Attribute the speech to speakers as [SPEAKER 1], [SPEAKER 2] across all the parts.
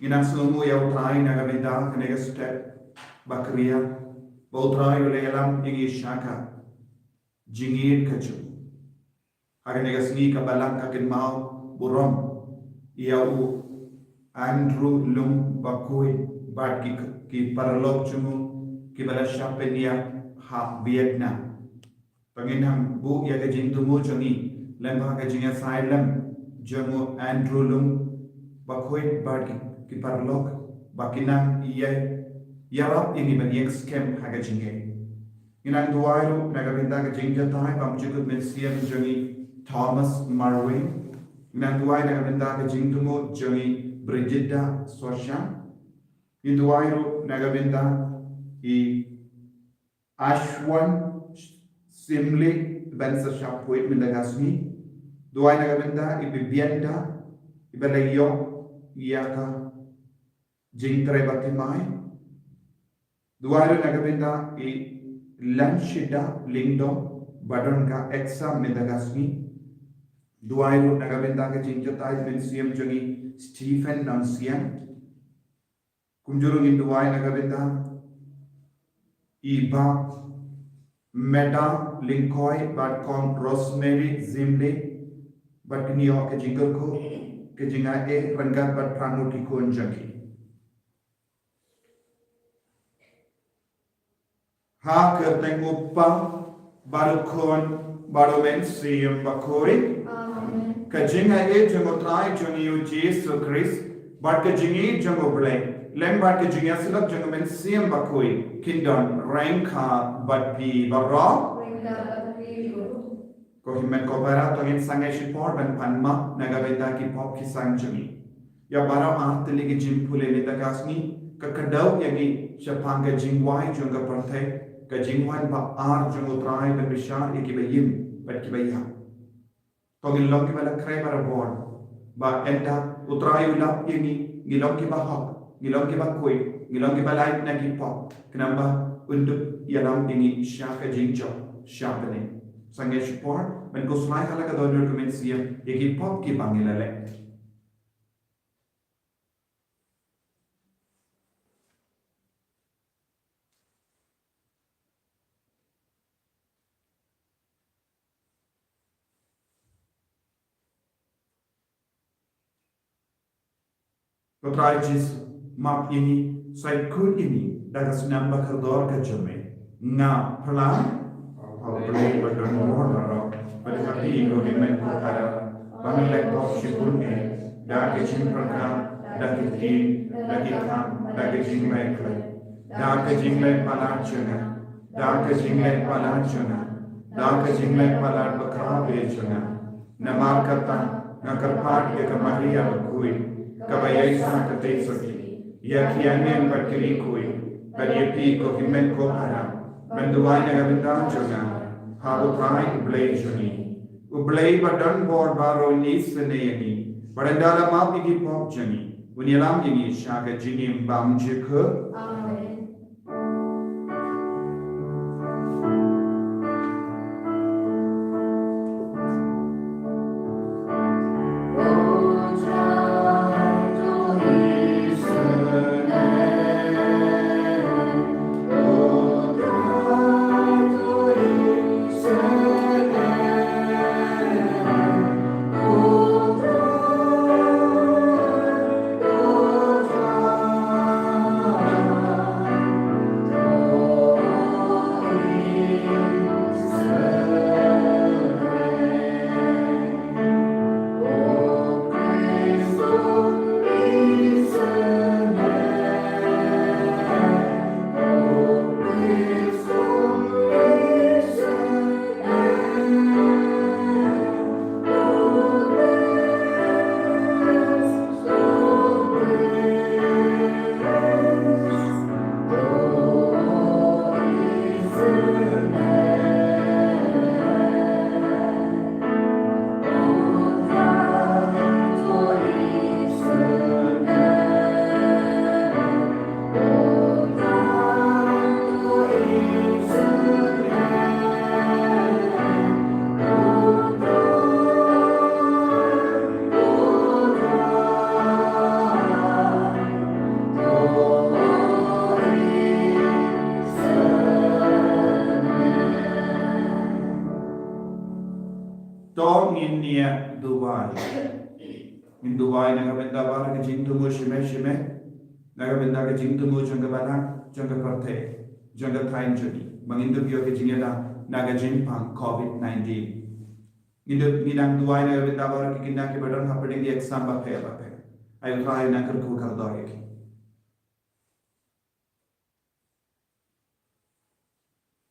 [SPEAKER 1] Inang selungu ya utrai naga benda kenega step bakria bautrai ulelam ingi shaka jingir kacu agenega sni ka balang ka mau burom iau Andrew lum bakui bad ki paralog chumu ki bala shapenia ha Vietnam panginam bu ya ka jing tumu chungi lemba ka jinga silem jamu Andrew lum bakui bad ki paralog bakinang iya yarap ini bagi scam ha ka jinge inang duairo nagabinda ka jingja tai pamjukut MYNSIEM jungi Thomas Marwin inang duai nagabinda ka jingtumu jungi Brigida Sosha Iduairo Nagabinda I Ashwan Simli Bensa Shapuit Mindagasmi Duai Nagabinda I Bibienda Ibelayo Iaka Jingkren Batimai Duairo Nagabinda I Lanshida Lindo Badonga Exa Mindagasmi Duairo Nagabinda Ka Jingjatai MYNSIEM Jungi Stephen Nongstoin Kunjurung Induai Nagabinda Iba Meta Linkoi Batcom Rosemary Zimli Batnio Ka Jinghikai Rangat Batpranuti Kunjaki Ha Kerteng Uppa Barukon MYNSIEM Bakoi Ka Jinghikai Jangotrai Jungiu JISU Christ Bat Ka Jinghi Jangoble Lem Bat Ka Jingyasilak Jang MYNSIEM Bakoi Kindon Ranka Batpi Barra Ko Himen Kopara Tongin Sangai Shipor Ban Panma Nagabenda Ki Pop Ki Sang Jungi Ya Bara Artili Ki Jimpule Nitagasni Ka Kadau Yagi Shaphang Ka Jingwai Janga Prate Ka Jingwan Ba Ar Jangotrai Ban Bishar Iki Bayim Bat Ki Bayam Tongin long ki bala kray para born ba enda utray ulap ini ngilong ki ba hak ngilong ki ba koi ngilong ki ba light na ki pop kenamba untuk yalam ini syaka jingjo syapene sange support ben ko slai hala ka donor ko MYNSIEM ki pop ki bangilale Potrai JISU map ini saya kut ini dagas namba kerdor ke jome nga pelan beli badan mohon pada hati ko himen ko kara bang laptop sipun da ke Jingkren da ke Kane da ke JINGHIKAI da ke JINGHIKAI palachuna da ke JINGHIKAI palachuna da ke JINGHIKAI palat bakra bechuna namar kata ngakarpat ke Maria kui Ka Iing Ka Theisotti ya kianen batiri kui barieti ko himen ko para menduai nagabinda jona ha utrai ublei joni ublei badan bor baro ni seneyani barandala ma pigi pop joni unilam ini shaka JINGIM bam jikhe amen Tong in near Dubai. In Dubai, Nagabenda Baraka Jingtumu Shime, Nagabenda Jingtumu Jangabana, Jangaparte, Jangatain Jodi, Mangindu Jingela, Naga Jinpang, COVID-19. Nidang Dubai Nagabenda Baraka Kinaki Badan happening the exam Bape. I will try Nakar Kukardoriki.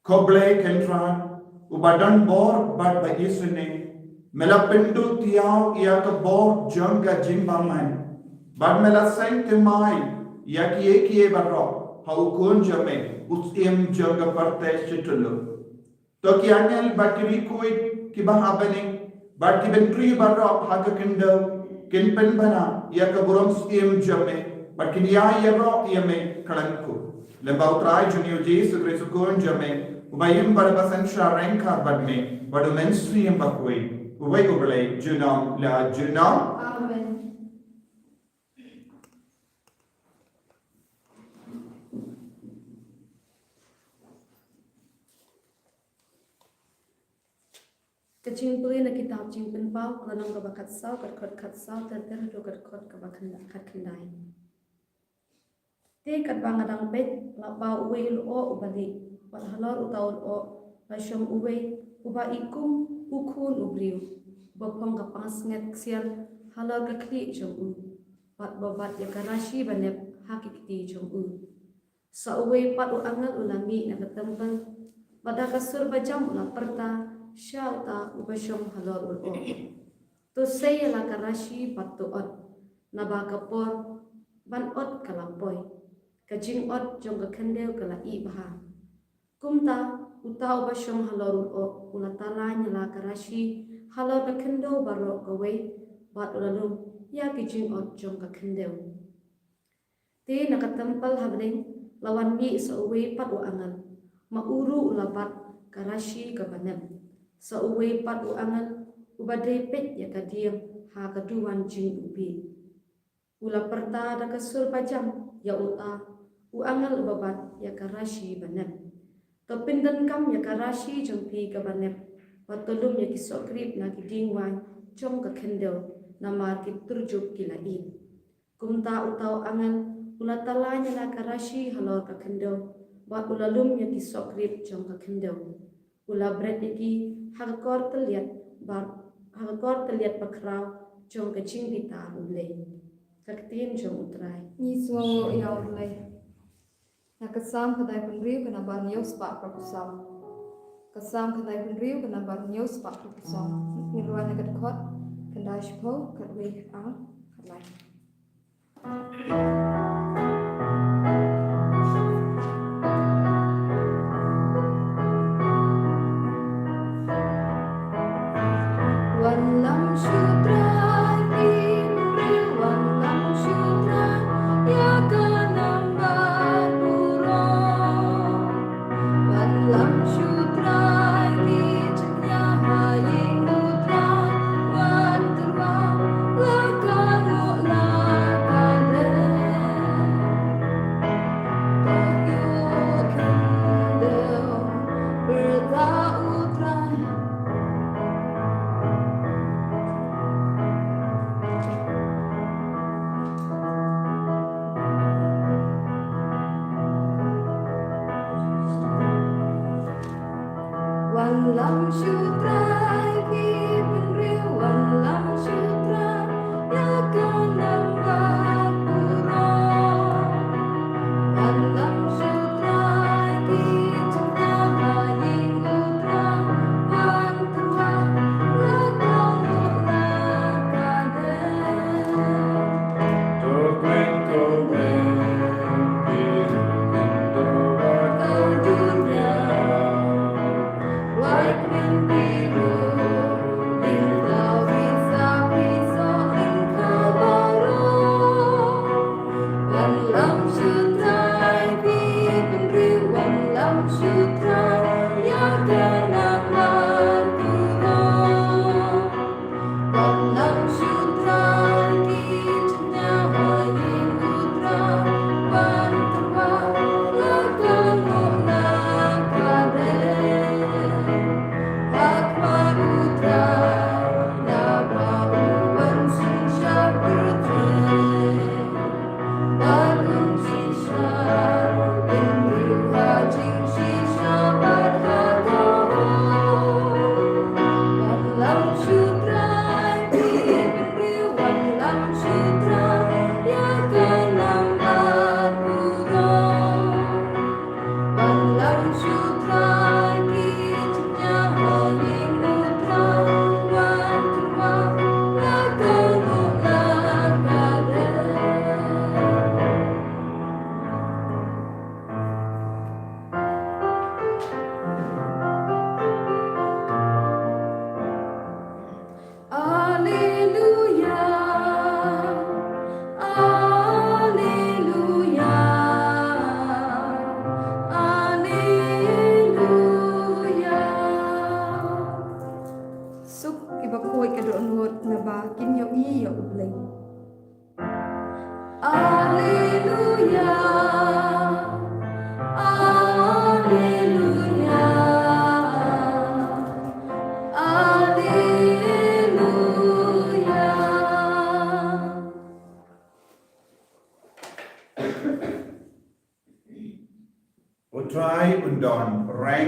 [SPEAKER 1] Koble Kentran, Ubadan Bor, but by Isune. Melapindu tiaw ia ke bor jangga jimbaman. Bad mela sanctimai ia kie barro. Hau kun jame usim jangga parte situlu. Toki angel bakiri kuit kibang abaning. Bad kibentri barro haga kendo. Kinpen bana ia ke burung usim jame. Bad kinia ia ro ia me kalanku. Lembau trai junio JISU Kristu kun jame. Ubayim barabasan syarengkar bad me. Badu MYNSIEM bakui. Uway ubalay, junong la junong.
[SPEAKER 2] Amen. Ka Jingpyniim na kitab Jingpyniim pau kelanong ka bakat sau kat sau terter do kat kendai. Te kat bangadang pet la bau uwe lo ubali wal halor utaul o la syom uwe uba ikum ukun ubriu bopong ka pangasnget ksial halor ka kli jong u pat babat ya karashi banep hakikti jong u sa uwe pat u angal ulami na katempel pada kasur bajam ula perta syauta ubasyom halor ulo to say la karashi pat tu ot na ba kapor ban ot kalapoy ka jing ot jong ka kendeu kala i baha kumta utau basyong halor ulo ulatala nyala karashi halor ka kendo baro gawe bat ulalum ya ki jing ot jong ka kendeu ti nakatempel habling lawan mi sa uwe pat u angal mauru ulabat karashi ka banem sa uwe pat u angal ubadai pet ya kadiam ha kaduan jing ubi ula perta da kasur pajam ya uta u angal ubabat ya karashi banem Topindan kam ya karashi jong pi ka banep patulum ya kisokrip na kidingwan jong ka kendel na markit turjuk kilain kumta utaw angan ulatalanya na karashi halor ka kendel wa ulalum ya kisokrip jong ka kendel ula bret iki hagkor teliat pakraw jong ka jingpita ulay kaktin jong utray
[SPEAKER 3] ni suo ya ulay Nakasam kadai penriu kena bar news pak perkusam. Kasam kadai penriu kena bar news pak perkusam. Ni luar negat kot kena shpo kadwe ang kadai. Walam shudra ki penriu walam shudra ya kanam Lam shudra ki chnya haing mudra wan turwa la kanu la kade to kendo berda utra Lam shudra ki penriu lam shudra ya kanam gapura lam shudra ki chnya haing mudra wan turwa la kanu la kade Like when we do, in the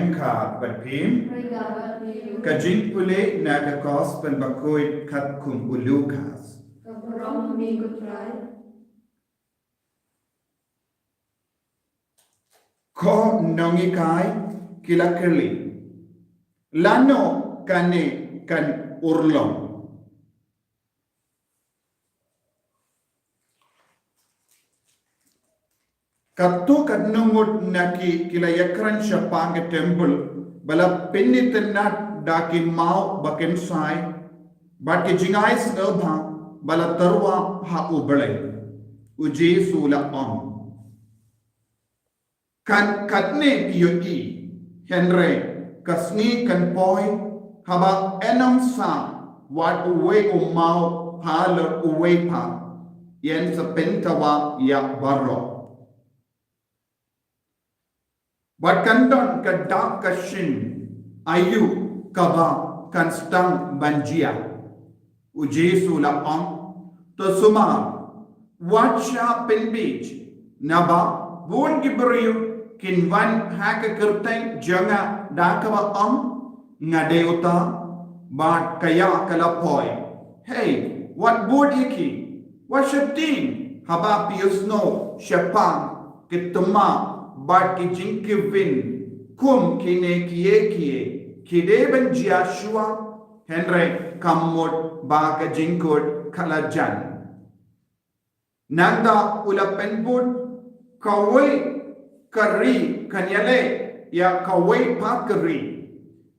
[SPEAKER 1] Ka Batim, Ka Jingpule na Ka Kos pynkoit kat kum ulukas. Ko Nonghikai kilakirli. Lano kane kan urlong. Katu kat nungut naki kilayakran Shaphang Ka temple bala pinitinat daki mau baken sai baki jingai snelba bala tarwa ha ubale JISU la on kan katne pioi Henry kasni kan poi haba enam sa wat uwe umau haler uwe pa yen sa pentawa ya barro. But kandon ka dak ka shin ayu kaba kan stang banjia JISU la on to suma wacha pen beach naba bun gibriu kinwan haka kerteng janga dakaba on ngadeuta but kaya kalapoi. Hey, what board iki? What shifting? Haba piusno Shaphang kituma but ki Jingkren kum kine kie kide ben Joshua Henry kamut ba ka jingkot kalajan nanda ulapen bud kawai kari kanyale ya kawai pa kari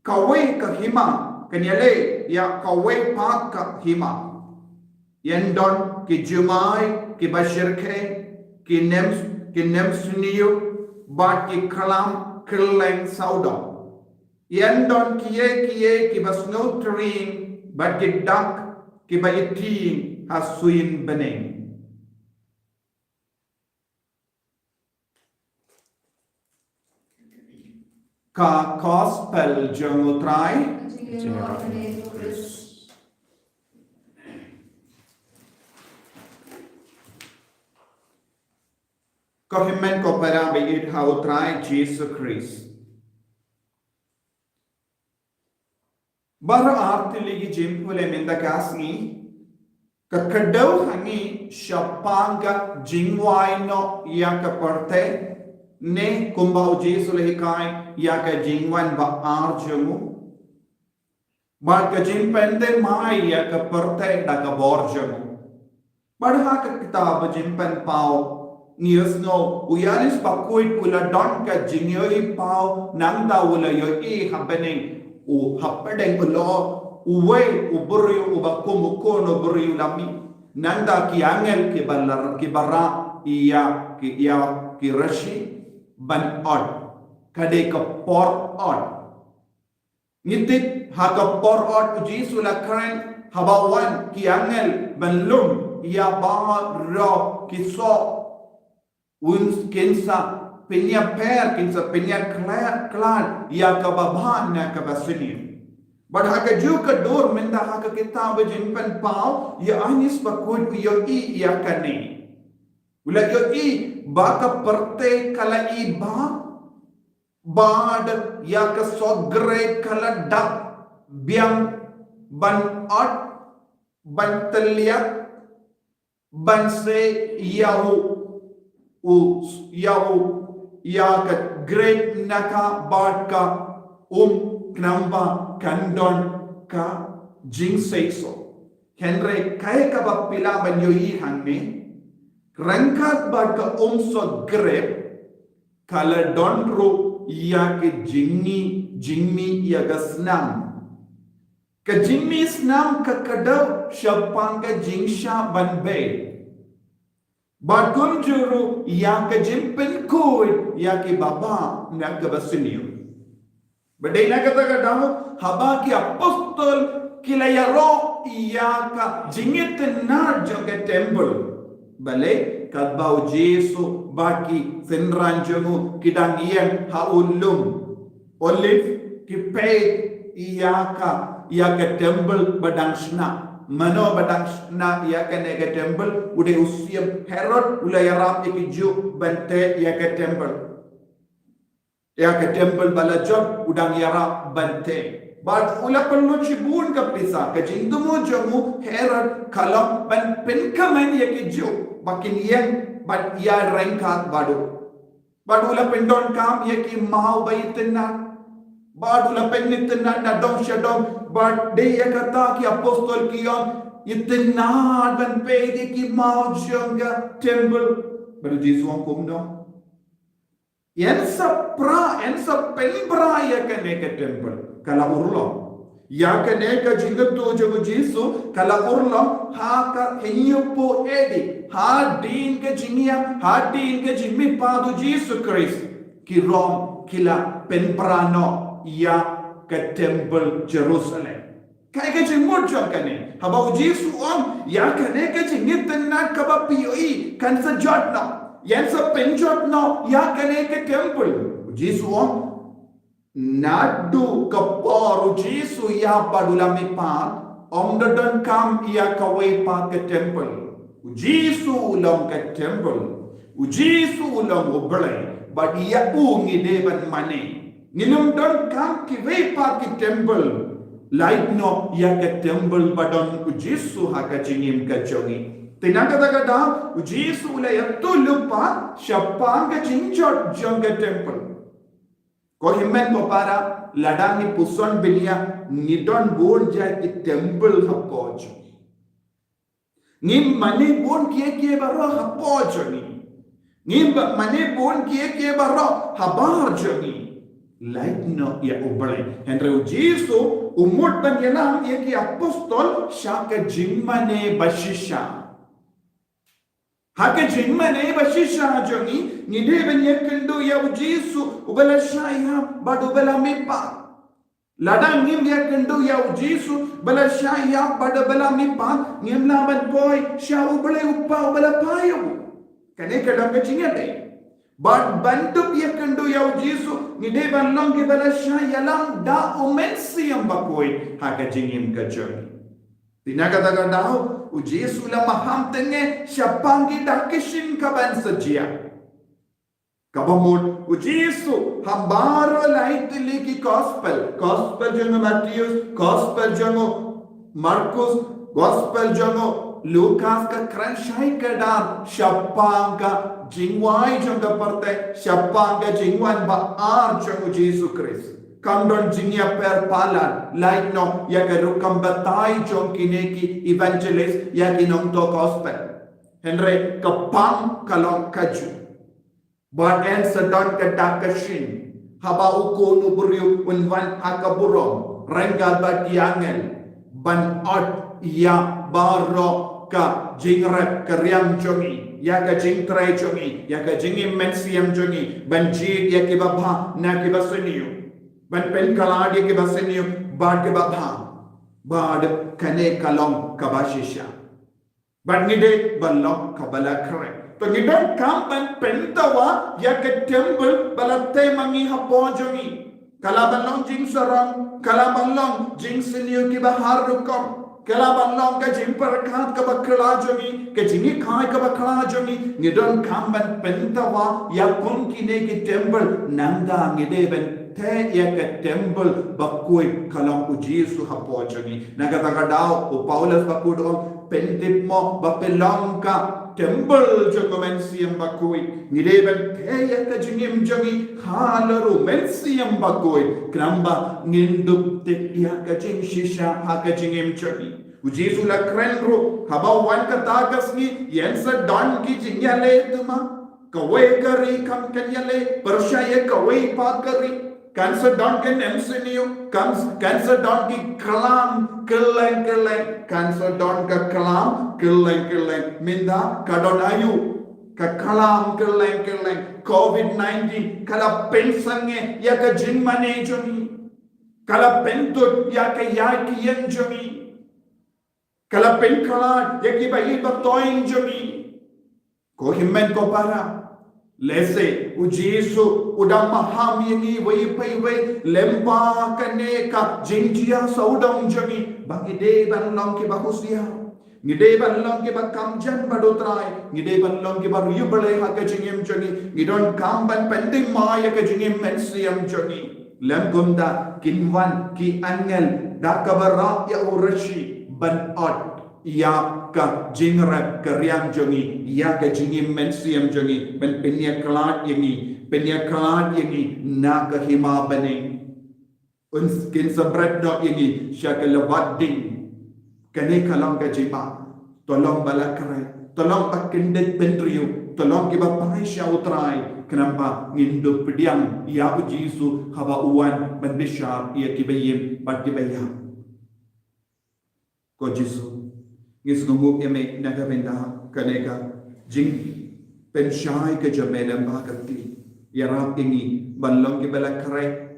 [SPEAKER 1] kawai kahima kanyale ya kawai pa kahima yendon ki jumai ki bashirke ki nems suniyo but ki kalam kirleng sauda yendon kie ki basno tring but ki dak ki bayitin hasuin beneng. Ka gospel jangutrai Kohimen ko para PEIT hautrai JISU Christ. Bara arti ligi jimpule minda kasni kakadaw hangi Shaphang Ka Jingwaino ya ka parte ne kumbau JISU JINGHIKAI ya ka jingwan ba arjamu ba ka jimpende mai ya ka parte da ka borjamu barha ka kitab jimpen pau Nius no uyanis pakuit ula don ka jingyo pau nangda ula yo happening u happening ulo uwe uburiu ubakumu no buriu lami nangda ki angel ki bara iya ki rashi ban od kade ka por od nitik ha ka por od JISU la kran habawan ki angel ban lum iya ba ro ki so kinsa penya per kinsa penya klan ya kababan na kabasini but haka juga dor menda haka kitab jingpen pau ya anis pakut yo ya kane ula yo baka parte kala ba bad ya ka sogre kala dak biang ban at ban telia ban se yahu ya ka great naka barka knamba kandon ka jingseso Henry kaya ka ba pila ban yo hangne rangkat barka so grep kala donro ya ke jingmi ya gasnam ka jingmi snam ka kadaw Shaphang Ka jingsha banbe Bakun juru yang ke pynkoit yang ke baba nak ke basiniu. Badai nak kata haba ki apostol kilayaro yang ka jingit na joge temple. Bale kadbau JISU baki senranjungu kidang iyang haulum olive ki PEIT yang ke temple badang sna. Mano badang na ya kanega temple ude usiam Herod ulayarap ikiju bante ya ke temple Ya ke temple bala job udang yara bante. But ula perlu cibun ke pisa ke jingdumu jamu Herod kalau ban penkaman ya ke jo bakin yang bat ya rengkat badu. Badu ula pendon kam ya ki mau bayi tenan. Badu ula penit tenan na dong syadong but de ya kata ki apostol kion itenan ban pedi ki mau jangga temple badu Yesus angkum dong. Yang penbra ya kene ke temple kala urlo ya kene ke jingatu jogo JISU kala urlo ha ka henyopo edi ha din ke jingia ha din ke jimmi padu JISU Christ ki rom kila penbrano ya ke temple Jerusalem kai ke jimut jong kene haba JISU om ya kene ke jingit na ka ba PEIT kan sa jotno yang sepenjot no ya kene ke temple JISU om nadu keporu JISU ya badulami pat om dadan kam ya kawai pat ke temple JISU long ke temple JISU long oblay but ya ungi deban mane nilum don kam ki wai pat ke temple light no ya ke temple badon JISU ha ka jingim ka jongi Tinagadagadang JISU ula yattu lupa Shaphang Ka jong temple. Ko himmen ko para ladang ni puson bilia nidon bon jai ki temple hapoj. Ni mane bon kie baro hapoj ni mane bon kie baro habar joni. Light no ya ubre. Henry JISU umut ban yanam ye ki apostol Ka Jingmane Hake JINGMYNIM bashisha jongi ngideben yekendu ya JISU ubala shaya badu bala mipa ladang ngim yekendu ya JISU bala shaya badu bala mipa ngim laban boy sha ubala uppa ubala payo kane kadang kecingate bad bantu yekendu ya JISU ngideben long ke bala shaya lang da MYNSIEM bakoi hake jingim ka jongi tinagadaga daw JISU la maham tenge Shaphang Ka kishin ka ban sajia kabamon JISU hambaro light liki gospel jango Mathew gospel jango Marcus gospel jango Lucas ka kranshai ka dar Shaphang Ka jingwai jango parte Shaphang Ka jingwan ba ar jango JISU Christ Kandon jingya per palan like no ya ke rukam batai jong kineki evangelist ya ki nongto gospel henry kapang kalong kaju but en sedon ke dakashin haba uko nuburiu unwan akaburong rengal batiangel ban ot ya baro ka jingret keriam jongi ya ka jingtrai jongi ya ka jingim MYNSIEM jongi ban jid ya ki babha na ki basuniu ban pen kaladi ke baseniyo bad ke babha bad kane kalong kabashisha bad ngide balong kabala kre to ngidon kam ban pentawa ya ke temple balate mangi hapojongi kalabalong jing sarang kalabalong jing seniyo ki bahar rukom kalabalong ka jing parakat ka bakla jongi ke JINGHIKAI ka bakla jongi ngidon kam ban pentawa ya kun kine ki temple nanda ngide ben te ya ke temple bakui kalong JISU hapojongi nagatagadaw o Paulus bakudong pentip mo bapelong ka temple jongo MYNSIEM bakui ngideben te ya ke jingim jongi halaru MYNSIEM bakui kramba ngindup te ya ke JINGSHISHA ha ke jingim jongi JISU la krenru habawan ka tagas ni yensa don ki jingyale tuma kawai kari kam kenyale persyaya kawai pakari Cancer don can emsiniu, cancer don ki kalam, keleng, cancer don ka kalam, keleng, minda kadon ayu, ka kalam, keleng, COVID-19, kala pensange, ya ka jingmane joni, kala pentut, ya ka yaki yen joni, kala penkala, ya ki bayi batoin joni, ko himmen ko para, Lese JISU udang maham ini wei lempa kane ka jingjia saudang jami bagi de ban long ki bahusia ngide balong ke bakam jan badotrai ngide balong ke bar yubale ha ka jingim jogi ngidon kam ban penting maya ka jingim MYNSIEM jogi lem gumda kinwan ki angel da kabara ya urashi ban ot ya ka jingrep ka riam jogi ya ka jingim MYNSIEM jogi ben penya klat yangi na ka hima bane uns kin sabrat no yangi syakalabat ding kane kalang ka jipa tolong balakrai tolong pakindet pentriu tolong kiba paisha utrai kenapa ngindu pediang ya JISU haba uan bendishar ia kibayim bat kibayam ko JISU ngis ngumuk yame naga benda kaneka jing penshai ke jamelam bakati yarap ingi balong kibalakrai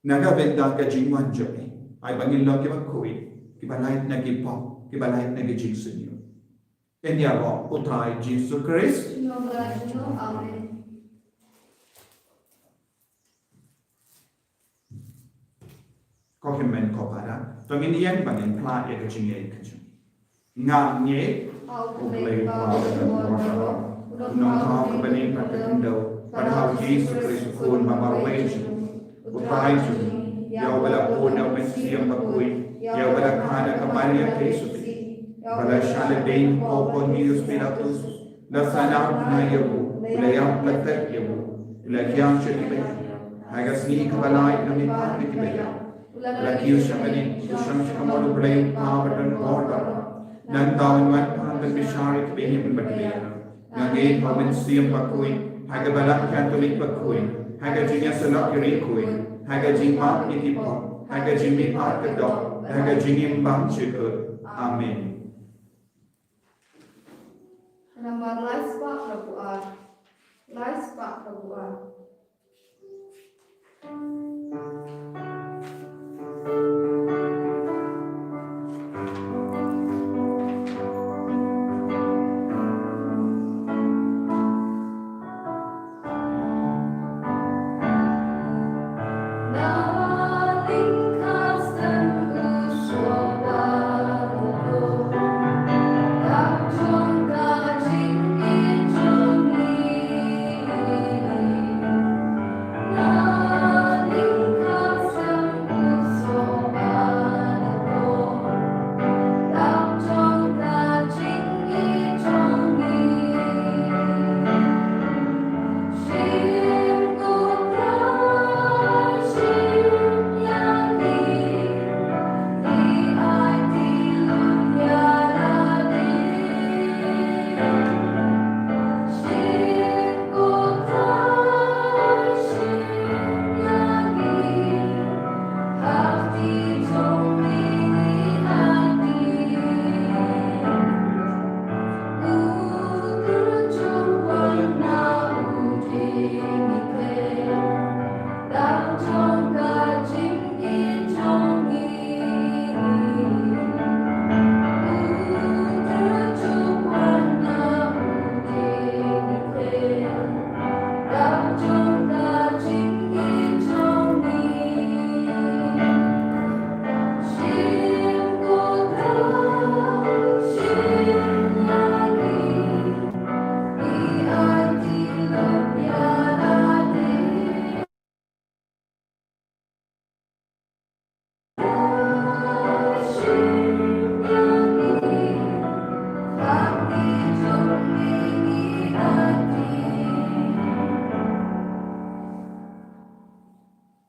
[SPEAKER 1] naga benda ka jingwan jomi ai bangin lo kiba kui kiba lain na gipo kiba lain na gijing senyo enya lo utrai JISU Christ
[SPEAKER 3] Amen.
[SPEAKER 1] ko himen ko para to ngin yen bangin pla ya ka jingei ka jing nga nye
[SPEAKER 3] Au
[SPEAKER 1] ulay
[SPEAKER 3] kulay
[SPEAKER 1] pa
[SPEAKER 3] pa
[SPEAKER 1] ka mo nong ta ka bani pa ka tindo padahal JISU Christ kun mamarway utrai ju yaw bala po na MYNSIEM bakui yaw bala Shaphang Ka Maria Theisotti bala shala dain po po nius pinatus la sana na yabu layam platat yabu lakyam shakibay hagas ni kabalay na mipati kibaya lakiyo siya manin kusang siya kamalo balay pabatan orda nang taon man pandan bishari kibihim batbaya ngayon po MYNSIEM bakui hagabala Catholic bakui haga jinya salak kirikui haga jingma itipo haga jingmi arkadok haga jingim bang chikut amen.
[SPEAKER 3] Nama lais pak Prabuar. Lais pak Prabuar.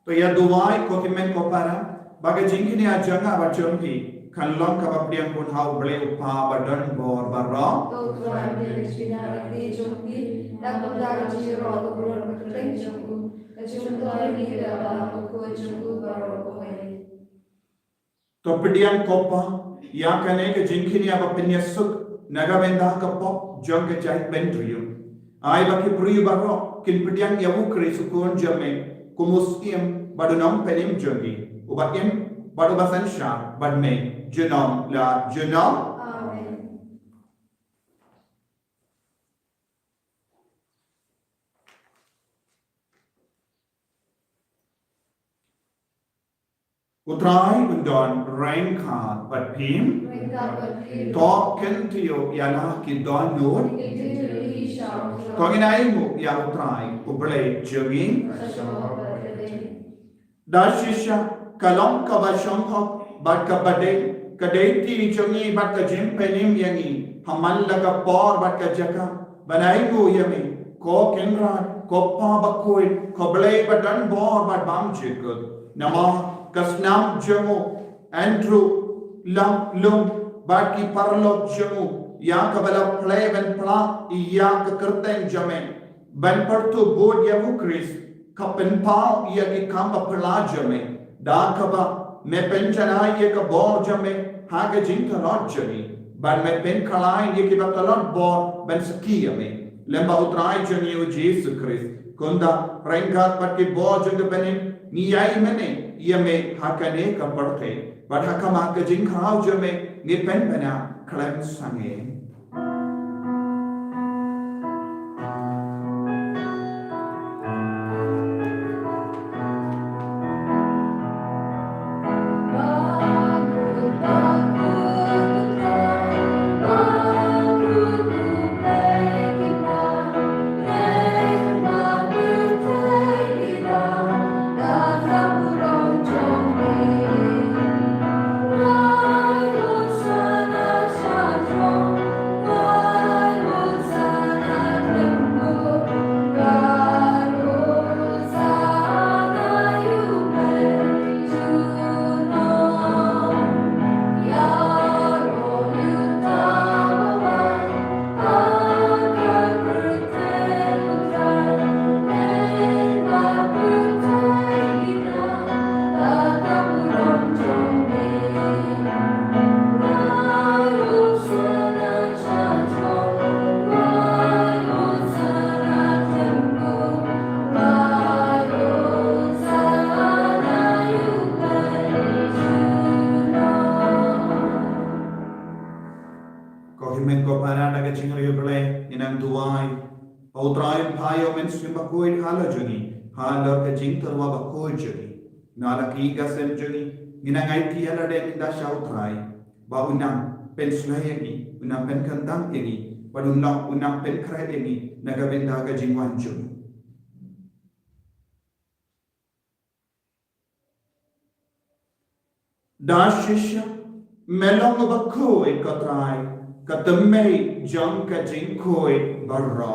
[SPEAKER 1] To ya duwai ko kimen ko para baga jingkini ajanga bachompi kanlong kapapriang pun hau bele upa badan bor barro
[SPEAKER 3] Kau Tuhan milik sinar di jumpi dan mendarat jiro turun berkering jumpu kecuntai di dalam buku jumpu baru kembali.
[SPEAKER 1] to pediang kopa ya kane ke jingkini apa penyesuk naga benda ka pop jong ke jahit bendriu ai baki priu barro kin pediang ya ukri sukun jame kumusiem badunong penim jogi ubakim badu basan sha badme jenom la jenom
[SPEAKER 3] Amen.
[SPEAKER 1] Utrai undon rengka but pim. Talk kentio yala ki don nod. Tonginai mu ya utrai ublay jinging. Dashisha kalong kabashong hok bat kabade kadeti jongi bat ka JINGPYNIM yangi hamal laga por bat ka jaka banai mu yami ko kenran ko pa bakoi ko blay badan bor bat bam jikut nama kasnam jamu Andrew lum bat ki parlok jamu ya kabala play ben pla ya ka kerteng jame ban pertu bod ya Chris kapen pau ia ki kamba pelaja me da kaba me penchana ia ka bor jame ha ka jinka rajani ban me pen kalai ia ki batalot bor ben sakia me lemba utrai jani o Jesus Christ kunda rengkat pat ki bor janga benin ni ai mene ia me ha ka ne ka perte bat ha kama ka jinka rau jame ni pen bena klem sange Outrai payo MYNSIEM bakoi hala jani hala ka jing terwa bakoi jani nala ki ga sem jani ninangai ti hala de minda shautrai ba unang pen slaya ni unang pen kantang ini padunang unang pen krai ini naga benda ka jingwan jani dashisha melong bakoi katrai katamei jang ka jingkoi barra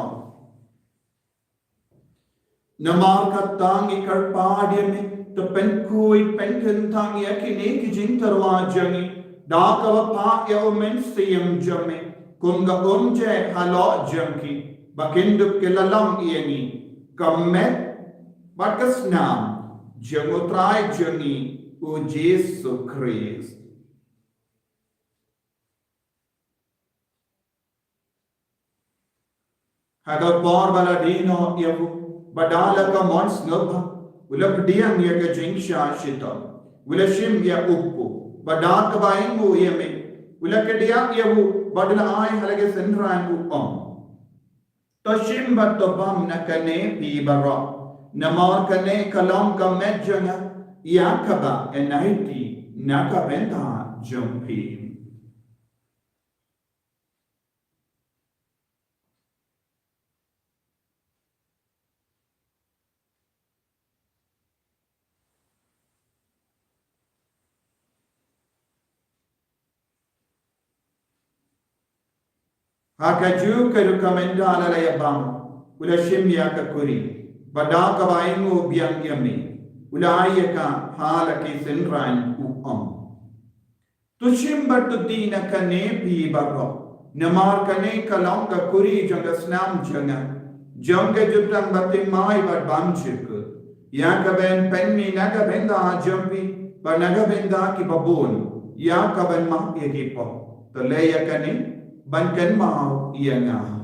[SPEAKER 1] Namar katang ikar padia me to penkoi penkantang yakine ki jing tarwa jangi dakava pa ya MYNSIEM jame kunga unje halo janki bakindup kelalam iani kamet batkasnam jangutrai jangi o JISU Christ Hagal por baladino yavu Badala ka mons nubha, ula pdiang ya ka JINGSHISHA, ula shim ya uppu, badak ka baing mo yeme, ula kediak ya wu, badala ay halage senran upam. To shim bat to bam na kane pi bara, namar kane kalam ka medjana, yakaba enaiti, nakabenta jumpi. Hakaju kerukamenda ala ya bang, ula shimya ka kuri, badaka baingu biang yami, ula ayaka halaki senran upam. Tushim batuti na kane pi baro, namar kane kalang ka kuri janga snam janga, janga jutang batimai bat bamchik, yakaben penni nagabenda jampi, ba nagabenda ki babun, yakaben mahyagipo, to leya kane, Bankan mau ia nga.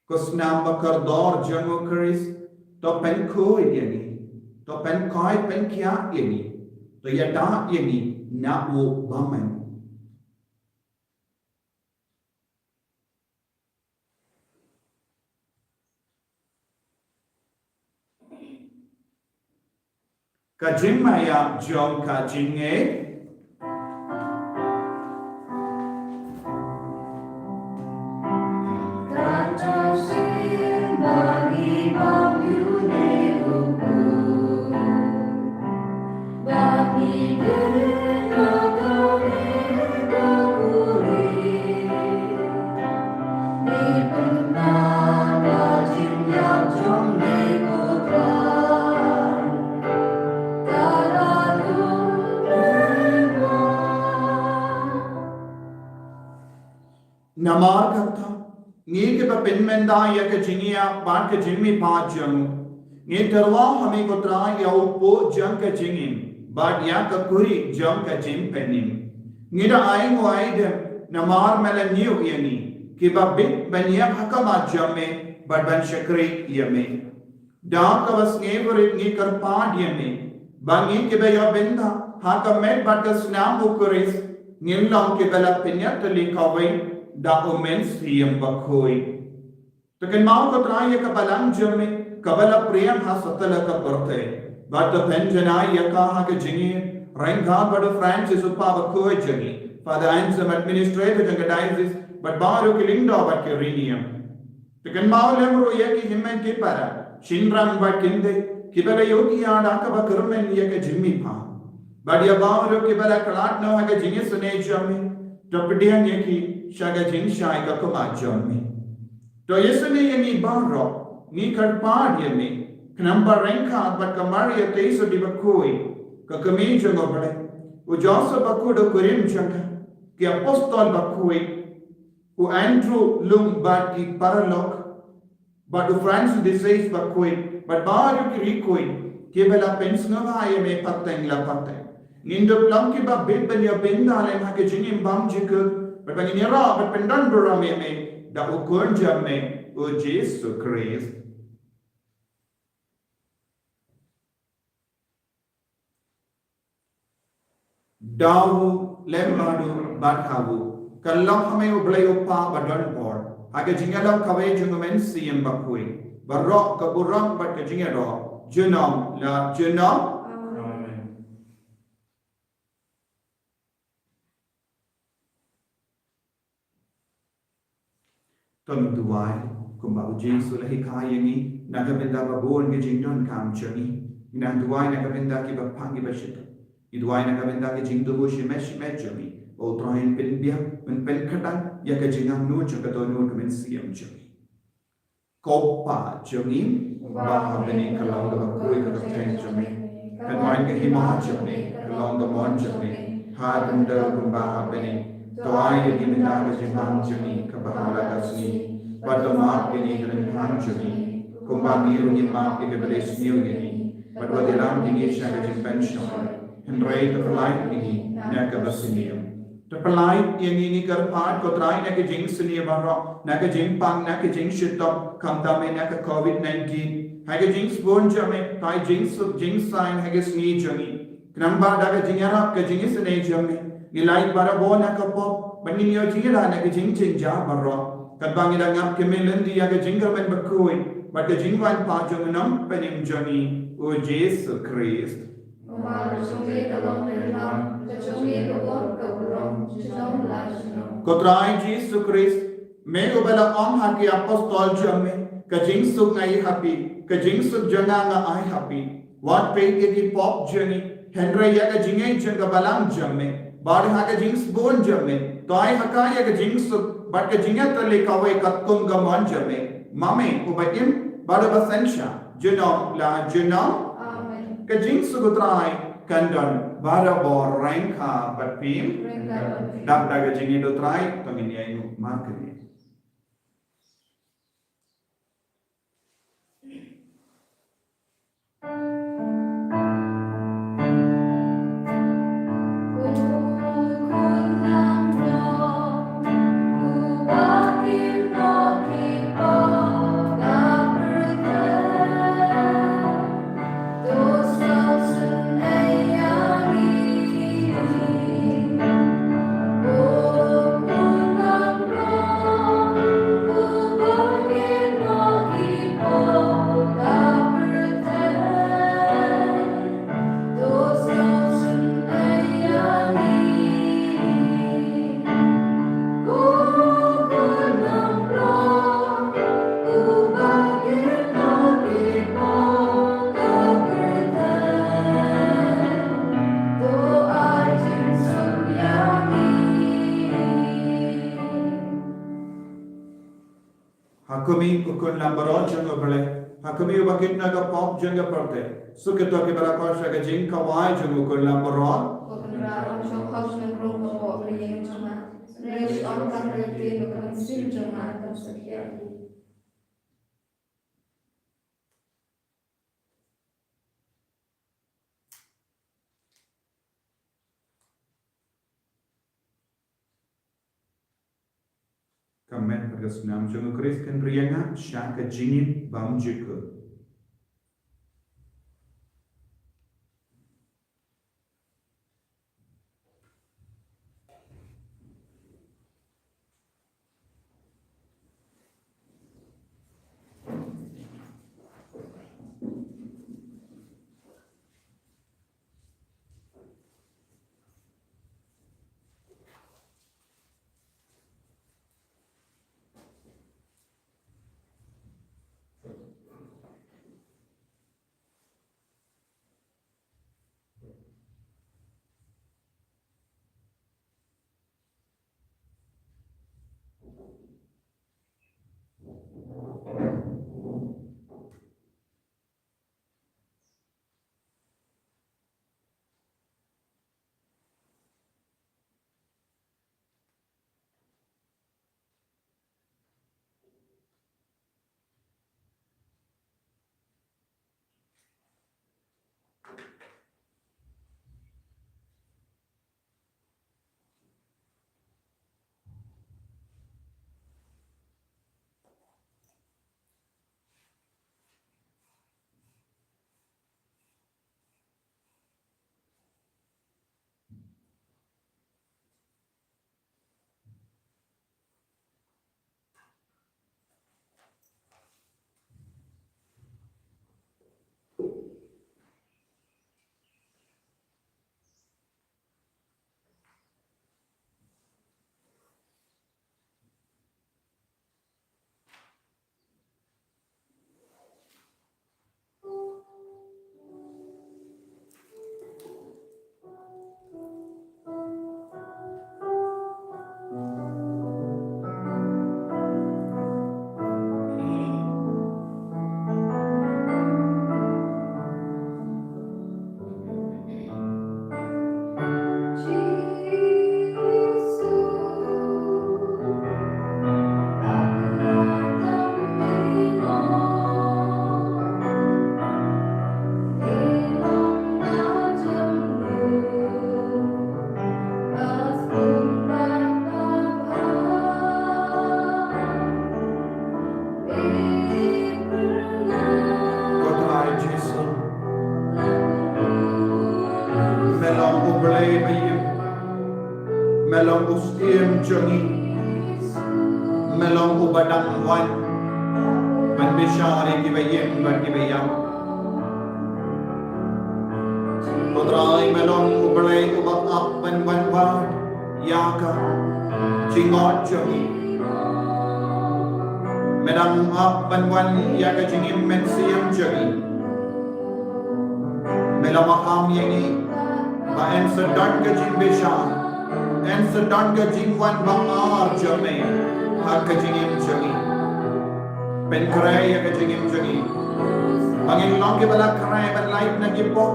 [SPEAKER 1] Kusnam bakar dor jango keris, to pynkoit yani, to pynkoit penkia yani, to yada yani na wo baman. Ka Jingmaya jong Ka Jingngeit. Namar kata, ngi ke pa penmenda ya ke jingia bat ke jingmi pa jang. Ngi terwa hami ko tra ya upo jang ke jingim, bat ya ke kuri jang ke JINGPYNIM. Ngi da aing o aidem namar mela niu yani, ki ba bit banya hakama jamme bat ban shakri yame. Da ka was ngi vorit ngi kar pa yame, bangi ke ba ya benda hakamet bat ka snam ukuris, ngilang ke bala penya tali kawai da MYNSIEM bakhoi. To ken mau ko trai ka Balang jamme kabala priyam ha satala ka porte. But the penjanai yaka ha ke jingi rangha but Francis upa bakhoi jangi. Father Ansem administrator jangadizes but baru ke lindo but ke rinium. To ken mau lemro yaki himmen ke para shinram but kinde kibala yogi ada ka bakurmen yaka jimmi pa. But ya baru ke bala kalat no ha ke jingi sune jamme. To pediang yaki shaga JINGSHISHA ka kuma jamme. To yesune yemi baro ni karpad yemi knamba renka but Ka Maria Theisotti bakhoi ka kami jango bale u Joseph bakudo kurim janga ki apostol bakhoi u Andrew lung but ki paralok but u Francis disease bakhoi but baru ki rikoi ki bela pensnga yemi pateng la pateng nindo plam ki ba beben ya benda le ha ke jingim bam jikut but bagi nira but pendan berame me da ukun jamme o JISU Christ. Dawu lembadu badhawu kallam hame ublay upa badan por hage jingalam kawai jungu MYNSIEM bakui barok kaburang bat ke jingado junam la junam. Tom duai kumba JISU JINGHIKAI yangi nakabenda babon ke jingdon kam changi ina duai nakabenda ki bapangi bashita iduai nakabenda ke jingdubu shimesh mechami o train pinbia men penkatan ya ke jingang nu chakato nu MYNSIEM changi kopa changi ba beni kalong da bakui ka ten changi kadwain ke hima changi kalong da mon changi ha benda kumba beni doai ke dimenda ke jingang changi kabahala kasni Padma ini dengan hanjuni, kumbangi rungi maaf ke beres niu ini, padwa dilam tinggi syaga JINGPYNIM, henry terpelai ini naga basinium. Terpelai yang ini kerpat kotrai naga JINGSINIM barok, naga JINGPANG, naga JINGSHISHA, kamdame naga COVID-19, haga JINGSBON jame, tai JINGSAIN haga sni jami, kenamba naga JINGARAP ke JINGSINE jame, nilai barabo naga pop, banginyo jira naga JINGCHINJA barok. Kadang ida ngap kemelan dia ke Jingkren bakui, but ke Jingwan pa janganam penim jani o JISU Christ. Kotrai JISU Christ, me ubala om haki apostol jamme, ke JISU ngai happy, ke JISU janganga ai happy. What pay ki pop jani, Henry ya ke Jingngeit janga Balang jamme, bad haka JINGSBON jamme, to ai haka ya ke JISU but ke jingat tali kawai katkum gaman jame mame ubaim bada basensha junom la junom ke JISU gutrai kandan bada bor rangka batpim dak daga jingi dutrai tangin yainu markeni.
[SPEAKER 4] Oh
[SPEAKER 1] kami ukun lambaron jang obale hakami bakit naga pop jang aparte suketo ke barakor shaga JINGKAI jang ukun lambaron
[SPEAKER 3] Penerawan Shaphang Ka Maria Theisotti on MYNSIEM
[SPEAKER 1] Kamen pergasnam jang Chris kan rianga shaka JINGIM bam jiku melong usiem jongi melong ubadang wan man bishari kibayem ban kibayam podrai melong ublay ubak up ban wan wan yaka jingot jongi medang up ban wan yaka jingim MYNSIEM jongi melong Mawkhlam yangi ba en sedang ke jing bishar en sedang ke jing wan bangar jame hak ke jingim jongi pen kray ke jingim jongi bangin long ke bala kray ban life na gipo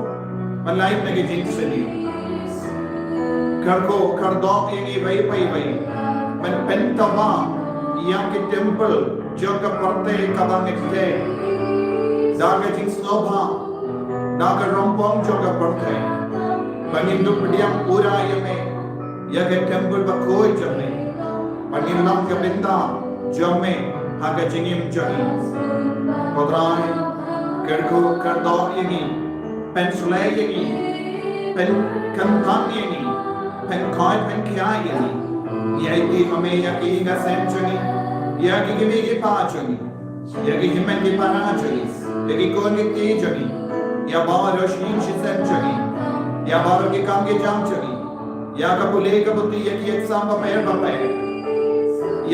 [SPEAKER 1] ban life na jing seni karko kardo yangi bai bai bai ban pentama yang ke temple jaga parte kabang ekte daga jing snobha daga rompong jaga parte bangin du pediam pura yame ya ke temple bakoi jame bangin long ke benda jame haga jingim jagi podrai kerko kardo yangi pensule yangi pen kantang yangi pynkoit pynkoit yangi yai hame ya Ka Iing Ka Sem jagi ya ki gibi ki pa jagi ya ki himen ki para jagi ya ki kon ki jagi ya bawa roshni shisem jagi ya bawa ki kam ki jam jagi ya ka pule ka buti ya ki exam pa pair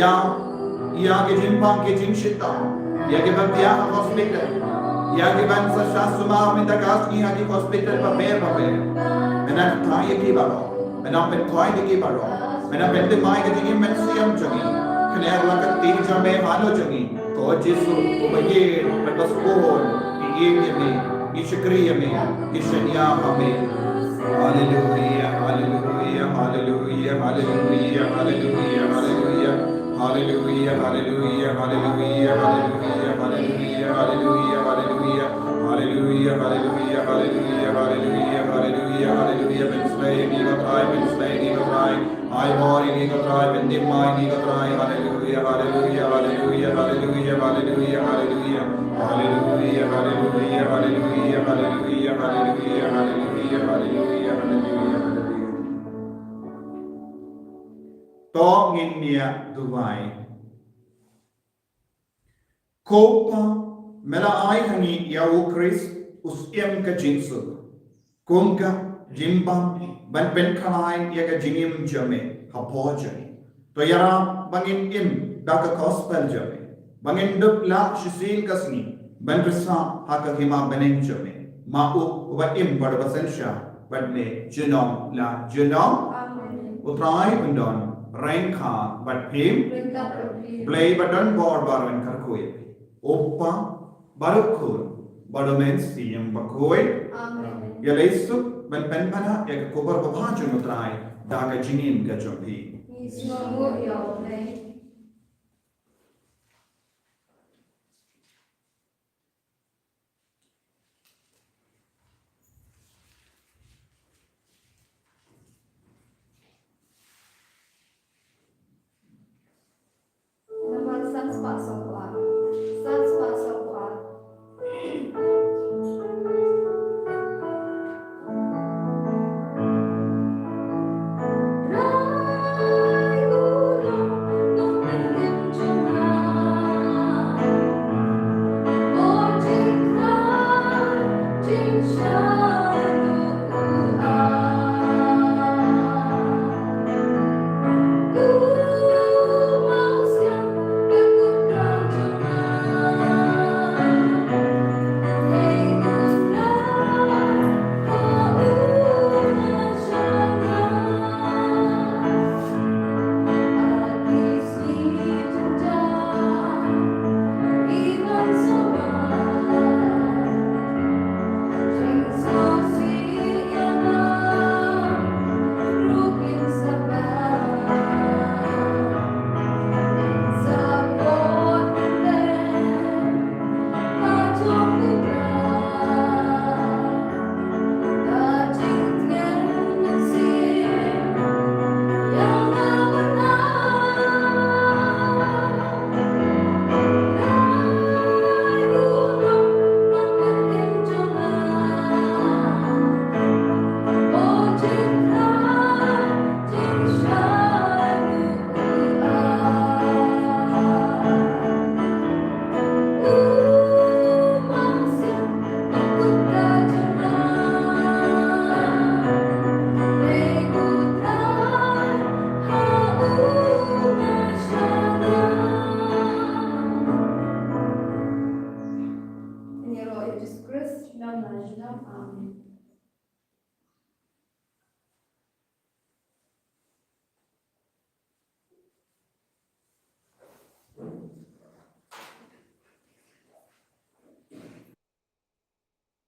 [SPEAKER 1] ya ki jinpang ki jingshita ya ki batia hospital ya ki ban sa shasuma min da gas ki ha ki hospital pa pair mena thai ki baro mena pynkoit ki baro mena pente mai ki jingim MYNSIEM jagi kner la ka ti jame halo jagi ko Ko JISU umayin Patpaspon Iingimi Ishakriyami Ishanyahami. Hallelujah, hallelujah, hallelujah, hallelujah, hallelujah, hallelujah, hallelujah, hallelujah, hallelujah, hallelujah, hallelujah, hallelujah, hallelujah, hallelujah, hallelujah, hallelujah, hallelujah, hallelujah, hallelujah, Menslay, Nigatrai, Menslay, Nigatrai, I body Nigatrai, Mendimai, Nigatrai, hallelujah, hallelujah, hallelujah, hallelujah, hallelujah, hallelujah, hallelujah, hallelujah, hallelujah, hallelujah, hallelujah, hallelujah, hallelujah, hallelujah, hallelujah. To nginia Dubai. Kopa mela ai hangi yau Chris usiem ka jingsu. Kumka jimbang ban ben kalain ya ka jingim jame hapoja. To yara bangin im daka gospel jame. Bangin dup la shisin kasni ban risa haka hima beneng jame. Ma'u wa im barbasan sha badne jenong la jenong utrai undon rain kha but him play button board barwen karkoi. Oppa barukun MYNSIEM bakoi ya leisu ben penpana ya kobar babhajun utrai daga jingim ka jompi.
[SPEAKER 3] Naman sans pasok sans pasok
[SPEAKER 2] Amen.